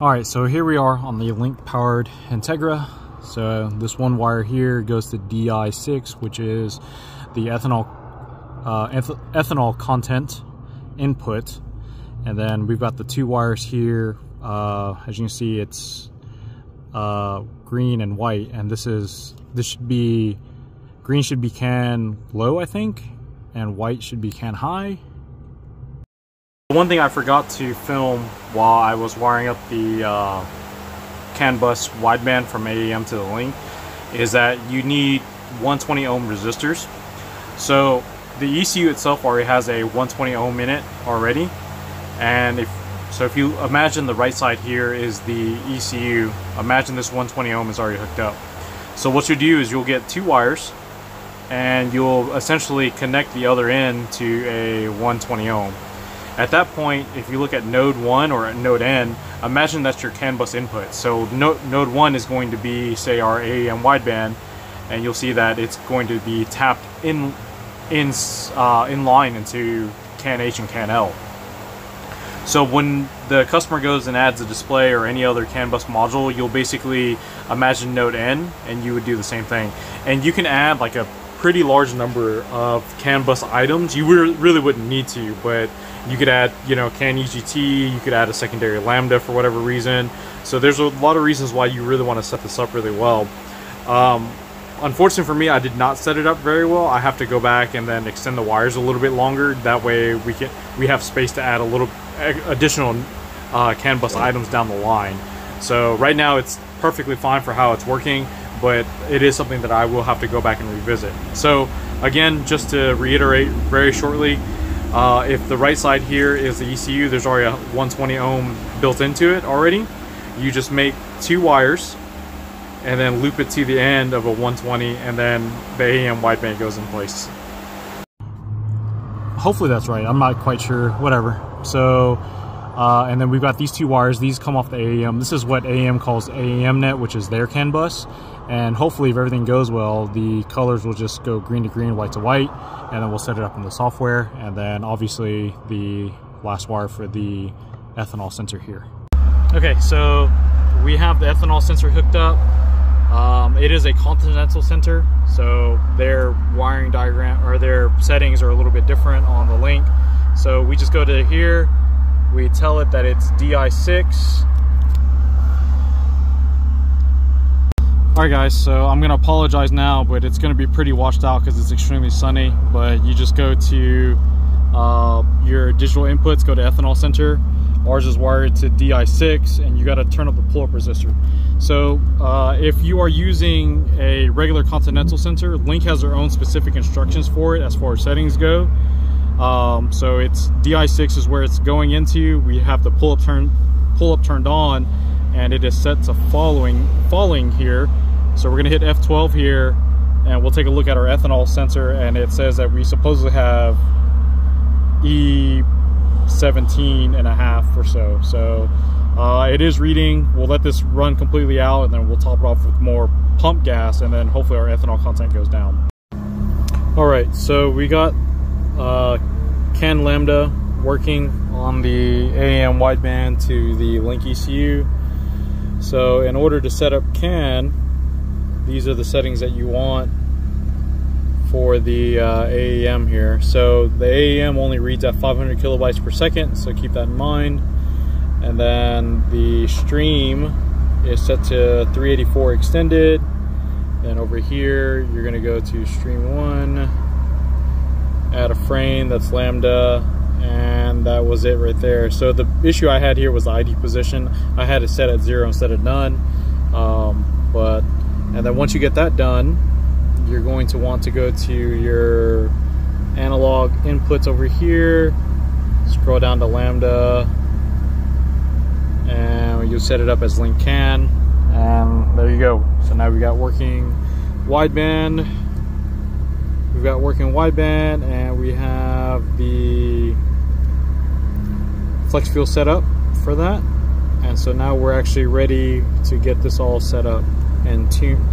Alright, so here we are on the link powered Integra. So this one wire here goes to Di6, which is the ethanol content input. And then we've got the two wires here. As you can see, it's green and white, and this should be, green should be can low, I think, and white should be can high. One thing I forgot to film while I was wiring up the Canbus wideband from AEM to the link is that you need 120 ohm resistors. So the ECU itself already has a 120 ohm in it already, and if you imagine the right side here is the ECU, imagine this 120 ohm is already hooked up. So what you do is you'll get two wires and you'll essentially connect the other end to a 120 ohm. At that point, if you look at node 1 or at node N, imagine that's your Canbus input. So node 1 is going to be, say, our AEM wideband, and you'll see that it's going to be tapped in line into can H and can L. So when the customer goes and adds a display or any other Canbus module, you'll basically imagine node N, and you would do the same thing. And you can add like a pretty large number of Canbus items. You really wouldn't need to, but you could add, you know, can EGT, you could add a secondary lambda for whatever reason. So there's a lot of reasons why you really want to set this up really well. Unfortunately for me, I did not set it up very well. I have to go back and then extend the wires a little bit longer. That way we have space to add a little additional Canbus items down the line. So right now it's perfectly fine for how it's working, but it is something that I will have to go back and revisit. So again, just to reiterate very shortly, if the right side here is the ECU, there's already a 120 ohm built into it already. You just make two wires and then loop it to the end of a 120, and then the AEM wideband goes in place. Hopefully that's right, I'm not quite sure, whatever. So, and then we've got these two wires, these come off the AEM. This is what AEM calls AEM net, which is their CAN bus. And hopefully if everything goes well, the colors will just go green to green, white to white, and then we'll set it up in the software. And then obviously the last wire for the ethanol sensor here. Okay, so we have the ethanol sensor hooked up. It is a continental sensor, so their wiring diagram or their settings are a little bit different on the link. So we just go to here, we tell it that it's Di6. Alright guys, so I'm gonna apologize now, but it's gonna be pretty washed out because it's extremely sunny. But you just go to your digital inputs, go to ethanol sensor. Ours is wired to Di6, and you got to turn up the pull-up resistor. So if you are using a regular continental sensor, Link has their own specific instructions for it as far as settings go. So it's Di6 is where it's going into. We have the pull-up turned on, and it is set to falling here. So we're gonna hit F12 here, and we'll take a look at our ethanol sensor, and it says that we supposedly have E17.5 or so. So it is reading. We'll let this run completely out, and then we'll top it off with more pump gas, and then hopefully our ethanol content goes down. All right, so we got CAN lambda working on the AEM wideband to the Link ECU. So in order to set up CAN, these are the settings that you want for the AEM here. So the AEM only reads at 500 kilobytes per second, so keep that in mind. And then the stream is set to 384 extended. Then over here, you're gonna go to stream 1, add a frame, that's lambda, and that was it right there. So the issue I had here was the ID position. I had it set at 0 instead of none. And then once you get that done, you're going to want to go to your analog inputs over here, scroll down to lambda, and you'll set it up as Link CAN, and there you go. So now we got working wideband. We've got working wideband, and we have the flex fuel set up for that. And so now we're actually ready to get this all set up and tuned.